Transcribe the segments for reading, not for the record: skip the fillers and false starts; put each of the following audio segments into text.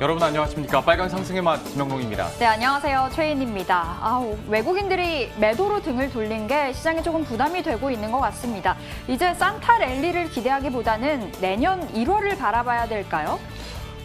여러분 안녕하십니까? 빨간 상승의 맛 김영롱입니다. 네, 안녕하세요. 최인입니다. 외국인들이 매도로 등을 돌린 게 시장에 조금 부담이 되고 있는 것 같습니다. 이제 산타 랠리를 기대하기보다는 내년 1월을 바라봐야 될까요?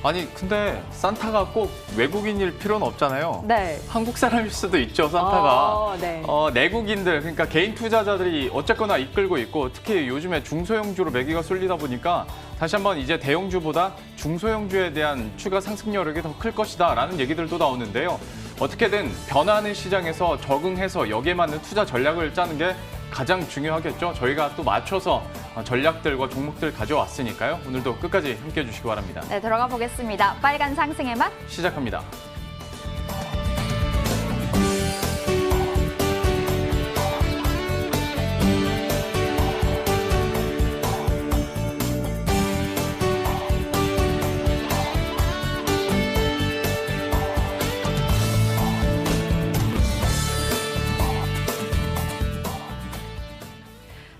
아니 근데 산타가 꼭 외국인일 필요는 없잖아요. 네. 한국 사람일 수도 있죠, 산타가. 네. 내국인들, 그러니까 개인 투자자들이 어쨌거나 이끌고 있고 특히 요즘에 중소형주로 매기가 쏠리다 보니까 다시 한번 이제 대형주보다 중소형주에 대한 추가 상승 여력이 더 클 것이다라는 얘기들도 나오는데요. 어떻게든 변하는 시장에서 적응해서 여기에 맞는 투자 전략을 짜는 게 가장 중요하겠죠. 저희가 또 맞춰서 전략들과 종목들 가져왔으니까요. 오늘도 끝까지 함께해 주시기 바랍니다. 네, 들어가 보겠습니다. 빨간 상승의 맛 시작합니다.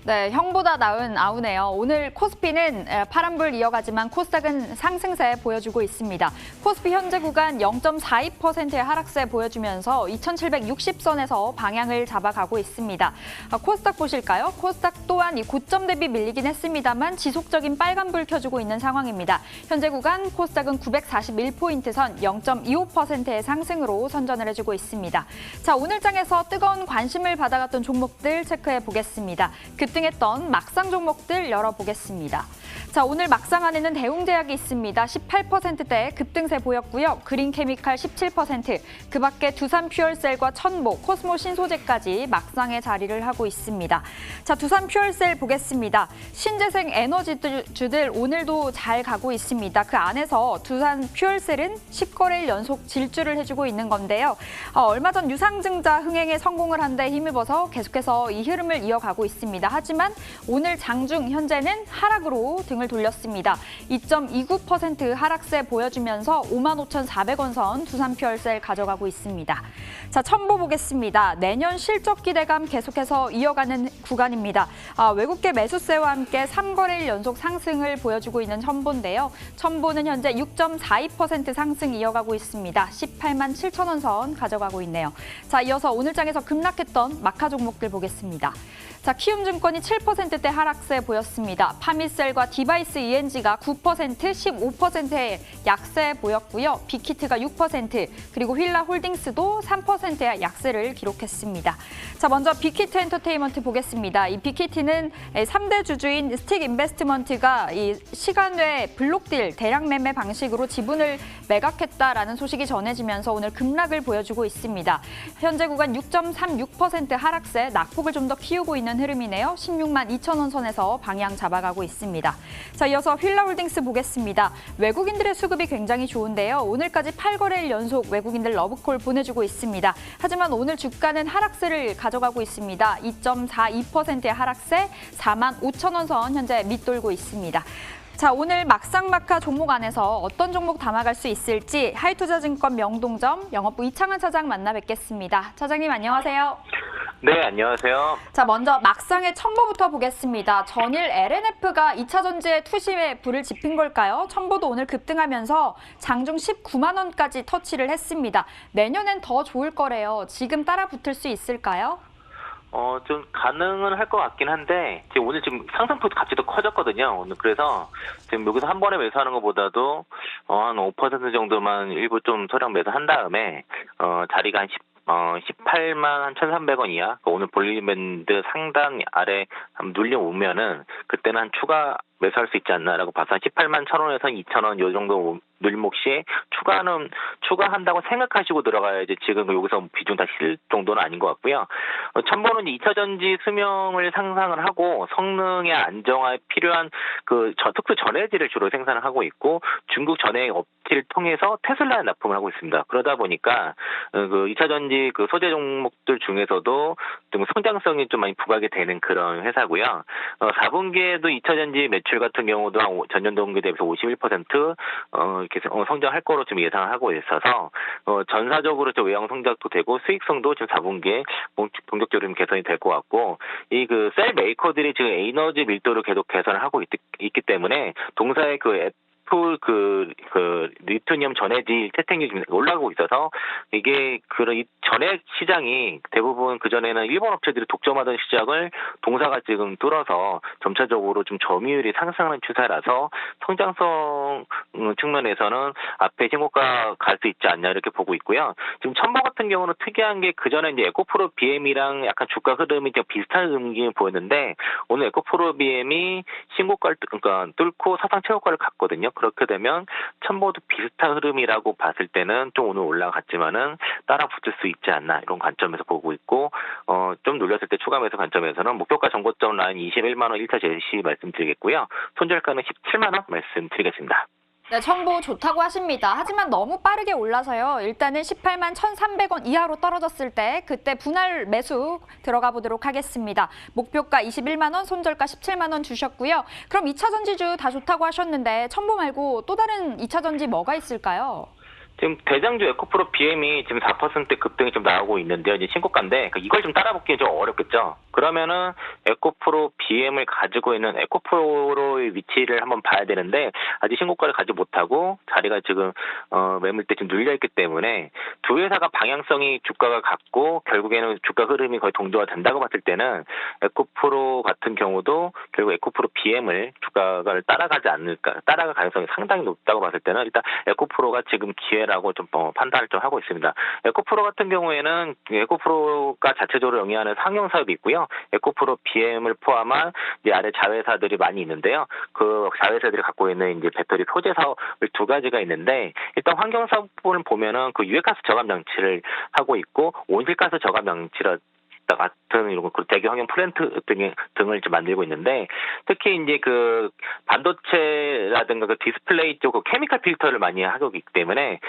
네, 형보다 나은 아우네요. 오늘 코스피는 파란불 이어가지만 코스닥은 상승세 보여주고 있습니다. 코스피 현재 구간 0.42%의 하락세 보여주면서 2760선에서 방향을 잡아가고 있습니다. 코스닥 보실까요? 코스닥 또한 이 고점 대비 밀리긴 했습니다만 지속적인 빨간불 켜주고 있는 상황입니다. 현재 구간 코스닥은 941포인트 선 0.25%의 상승으로 선전을 해주고 있습니다. 자, 오늘 장에서 뜨거운 관심을 받아갔던 종목들 체크해 보겠습니다. 급등했던 막상 종목들 열어보겠습니다. 자, 오늘 막상 안에는 대웅제약이 있습니다. 18%대 급등세 보였고요. 그린케미칼 17%, 그 밖에 두산퓨얼셀과 천모, 코스모 신소재까지 막상에 자리를 하고 있습니다. 자, 두산퓨얼셀 보겠습니다. 신재생 에너지주들 오늘도 잘 가고 있습니다. 그 안에서 두산퓨얼셀은 10거래일 연속 질주를 해주고 있는 건데요. 얼마 전 유상증자 흥행에 성공을 한 데 힘입어서 계속해서 이 흐름을 이어가고 있습니다. 하지만 오늘 장중 현재는 하락으로 등을 돌렸습니다. 2.29% 하락세 보여주면서 55,400원 선 두산퓨얼셀 가져가고 있습니다. 자, 첨보 보겠습니다. 내년 실적 기대감 계속해서 이어가는 구간입니다. 외국계 매수세와 함께 3거래일 연속 상승을 보여주고 있는 첨보인데요. 첨보는 현재 6.42% 상승 이어가고 있습니다. 187,000원 선 가져가고 있네요. 자, 이어서 오늘 장에서 급락했던 마카 종목들 보겠습니다. 자, 키움증권이 7%대 하락세 보였습니다. 파미셀과 디바이스 ENG가 9%, 15%의 약세 보였고요. 빅히트가 6%, 그리고 휠라홀딩스도 3%의 약세를 기록했습니다. 자, 먼저 빅히트 엔터테인먼트 보겠습니다. 이 빅히트는 3대 주주인 스틱 인베스트먼트가 이 시간 외 블록딜 대량 매매 방식으로 지분을 매각했다라는 소식이 전해지면서 오늘 급락을 보여주고 있습니다. 현재 구간 6.36% 하락세, 낙폭을 좀 더 키우고 있는 흐름이네요. 16만 2천원 선에서 방향 잡아가고 있습니다. 자, 이어서 휠라홀딩스 보겠습니다. 외국인들의 수급이 굉장히 좋은데요. 오늘까지 8거래일 연속 외국인들 러브콜 보내주고 있습니다. 하지만 오늘 주가는 하락세를 가져가고 있습니다. 2.42%의 하락세, 4만 5천원 선 현재 밑돌고 있습니다. 자, 오늘 막상막하 종목 안에서 어떤 종목 담아갈 수 있을지 하이투자증권 명동점 영업부 이창환 차장 만나 뵙겠습니다. 차장님 안녕하세요. 네, 안녕하세요. 자, 먼저 막상의 첨보부터 보겠습니다. 전일 LNF가 2차 전지의 투심에 불을 지핀 걸까요? 첨보도 오늘 급등하면서 장중 19만 원까지 터치를 했습니다. 내년엔 더 좋을 거래요. 지금 따라 붙을 수 있을까요? 좀 가능은 할 것 같긴 한데, 오늘 지금 상승폭도 갑자기 더 커졌거든요. 오늘 그래서 지금 여기서 한 번에 매수하는 것보다도, 한 5% 정도만 일부 좀 소량 매수한 다음에, 자리가 한 18만 1,300원 이하, 오늘 볼리밴드 상단 아래 한번 눌려오면은, 그때는 한 추가 매수할 수 있지 않나라고 봐서 18만 1,000원에서 2,000원 요 정도 늘목 시에 추가한다고 생각하시고 들어가야지 지금 여기서 비중 다 실 정도는 아닌 것 같고요. 첨보는 2차 전지 수명을 상상을 하고 성능의 안정화에 필요한 특수 전해질을 주로 생산을 하고 있고 중국 전해 업체를 통해서 테슬라에 납품을 하고 있습니다. 그러다 보니까 2차 전지 소재 종목들 중에서도 좀 성장성이 좀 많이 부각이 되는 그런 회사고요. 4분기에도 2차 전지 매출 같은 경우도 한 전년도 동기 대비해서 51% 이렇게 성장할 거로 좀 예상을 하고 있어서 전사적으로 좀 외형 성장도 되고 수익성도 지금 4분기에 본격적으로 개선이 될 것 같고 셀 메이커들이 지금 에너지 밀도를 계속 개선을 하고 있기 때문에 동사의 리투니엄 전해질 채택률이 좀 올라가고 있어서 이게 이 전해 시장이 대부분 그전에는 일본 업체들이 독점하던 시장을 동사가 지금 뚫어서 점차적으로 좀 점유율이 상승하는 추세라서 성장성 측면에서는 앞에 신고가 갈 수 있지 않냐 이렇게 보고 있고요. 지금 첨보 같은 경우는 특이한 게 그전에 이제 에코프로 BM이랑 약간 주가 흐름이 좀 비슷한 느낌이 보였는데 오늘 에코프로 BM이 신고가를 뚫고 사상 최고가를 갔거든요. 그렇게 되면 첨보도 비슷한 흐름이라고 봤을 때는 좀 오늘 올라갔지만은 따라 붙을 수 있지 않나 이런 관점에서 보고 있고 좀 눌렸을 때 추가 매수 관점에서는 목표가 정고점 라인 21만 원 1차 제시 말씀드리겠고요. 손절가는 17만 원 말씀드리겠습니다. 네, 첨보 좋다고 하십니다. 하지만 너무 빠르게 올라서요. 일단은 18만 1,300원 이하로 떨어졌을 때 그때 분할 매수 들어가 보도록 하겠습니다. 목표가 21만 원, 손절가 17만 원 주셨고요. 그럼 2차 전지주 다 좋다고 하셨는데 첨보 말고 또 다른 2차 전지 뭐가 있을까요? 지금 대장주 에코프로 BM이 지금 4% 급등이 좀 나오고 있는데요. 이제 신고가인데 이걸 좀 따라붙기는 좀 어렵겠죠. 그러면은 에코프로 BM을 가지고 있는 에코프로의 위치를 한번 봐야 되는데 아직 신고가를 가지 못하고 자리가 지금 매물대 지금 눌려 있기 때문에 두 회사가 방향성이 주가가 같고 결국에는 주가 흐름이 거의 동조가 된다고 봤을 때는 에코프로 같은 경우도 결국 에코프로 BM을 주가를 따라가지 않을까, 따라갈 가능성이 상당히 높다고 봤을 때는 일단 에코프로가 지금 기회라고 좀 판단을 좀 하고 있습니다. 에코프로 같은 경우에는 에코프로가 자체적으로 영위하는 상용 사업이 있고요. 에코프로 BM을 포함한 이제 아래 자회사들이 많이 있는데요. 그 자회사들이 갖고 있는 이제 배터리 소재 사업을 두 가지가 있는데 일단 환경 사업을 보면은 그 유해가스 저감 장치를 하고 있고 온실가스 저감 장치를 같은 이런 대기 환경 플랜트 등을 좀 만들고 있는데 특히 이제 그 반도체라든가 그 디스플레이 쪽 케미컬 필터를 많이 하고 있기 때문에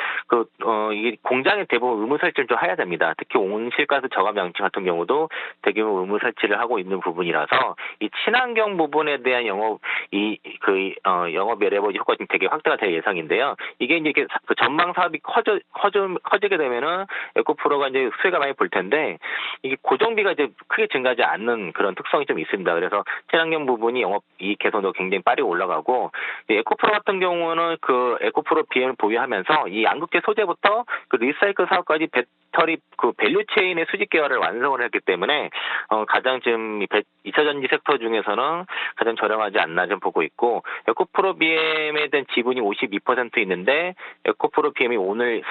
이게 공장에 대부분 의무 설치를 좀 해야 됩니다. 특히 온실가스 저감 장치 같은 경우도 대규모 의무 설치를 하고 있는 부분이라서 이 친환경 부분에 대한 영업 레버리지 효과가 지금 되게 확대가 될 예상인데요. 이게 이제 그 전망 사업이 커지게 되면은 에코프로가 이제 수혜가 많이 볼 텐데 이게 고정비가 이제 크게 증가하지 않는 그런 특성이 좀 있습니다. 그래서 친환경 부분이 영업이익 개선도 굉장히 빠르게 올라가고 에코프로 같은 경우는 그 에코프로 BM을 보유하면서 이 양극재 소재부터 그 리사이클 사업까지 배터리 그 밸류체인의 수직 계열을 완성을 했기 때문에 가장 지금 2차 전지 섹터 중에서는 가장 저렴하지 않나 좀 보고 있고 에코프로 BM에 대한 지분이 52% 있는데 에코프로 BM이 오늘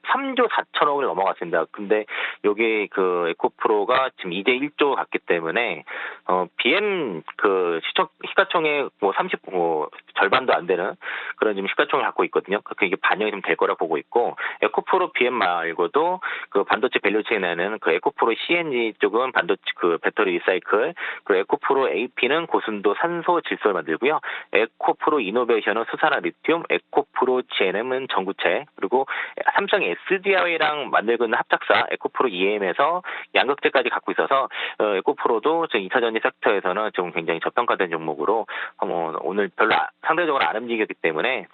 3조 4천억을 넘어갔습니다. 근데 여기 그 에코프로가 지금 2대 1조 갔기 때문에 BM 그 시가총액 절반도 안 되는 그런 지금 시가총액을 갖고 있거든요. 그러니까 이게 반영이 좀 될 거라 보고 있고 에코프로 BM 말고도 그 반도체 밸류체인에는 그 에코프로 CNG 쪽은 반도체 그 배터리 리사이클 그리고 에코프로 AP는 고순도 산소 질소를 만들고요. 에코프로 이노베이션은 수산화 리튬, 에코프로 GNM은 전구체 그리고 삼성 SDI랑 만들고 있는 합작사 에코프로 EM에서 양극재까지 갖고 있어서 에코프로도 지금 2차 전지 섹터에서는 좀 굉장히 저평가된 종목으로 오늘 별로 상대적으로 안 움직였기 때문에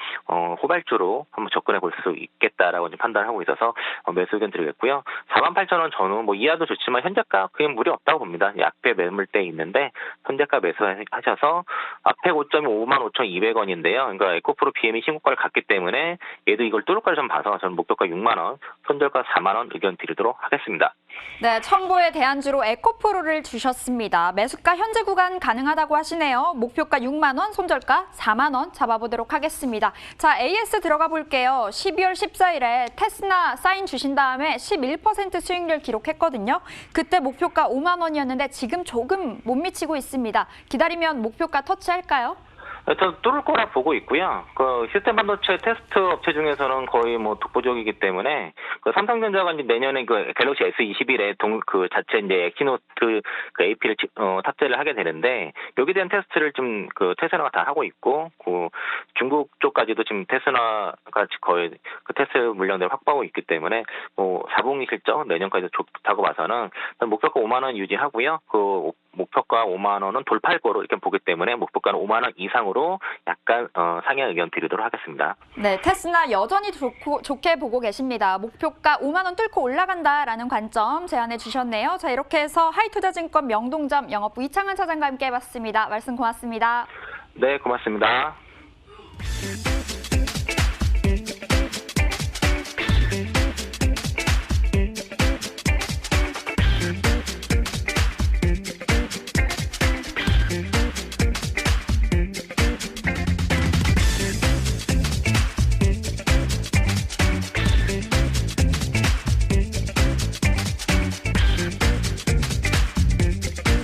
후발주로 한번 접근해 볼 수 있겠다라고 판단하고 있어서 매수 의견 드리겠고요. 48,000원 전후 이하도 좋지만 현재가 그냥 무리 없다고 봅니다. 앞에 매물대 있는데 현재가 매수하셔서 앞에 고점이 55,200원인데요. 그러니까 에코프로 BM이 신고가를 갔기 때문에 얘도 이걸 뚫을 거를 좀 봐서 저는 목표가 6만 원, 손절가 4만 원 의견 드리도록 하겠습니다. 네, 첨보의 대안주로 에코프로를 주셨습니다. 매수가 현재 구간 가능하다고 하시네요. 목표가 6만 원, 손절가 4만 원 잡아보도록 하겠습니다. 자, AS 들어가 볼게요. 12월 14일에 테스나 사인 주신 다음에 11% 수익률 기록했거든요. 그때 목표가 5만 원이었는데 지금 조금 못 미치고 있습니다. 기다리면 목표가 터치할까요? 저 뚫을 거라 보고 있고요. 그 시스템 반도체 테스트 업체 중에서는 거의 독보적이기 때문에 그 삼성전자가 이제 내년에 그 갤럭시 S21에 그 자체 이제 엑시노스 그 AP를 탑재를 하게 되는데 여기에 대한 테스트를 좀 그 테스라가 다 하고 있고 그 중국 쪽까지도 지금 테스라가 거의 그 테스트 물량들을 확보하고 있기 때문에 4분기 실적 내년까지 좋다고 봐서는 목표가 5만 원 유지하고요. 그 목표가 5만 원은 돌파할 거로 이렇게 보기 때문에 목표가는 5만 원 이상으로 약간 상향 의견 드리도록 하겠습니다. 네, 테스나 여전히 좋게 보고 계십니다. 목표가 5만 원 뚫고 올라간다라는 관점 제안해 주셨네요. 자, 이렇게 해서 하이투자증권 명동점 영업부 이창한 차장과 함께 해봤습니다. 말씀 고맙습니다. 네, 고맙습니다.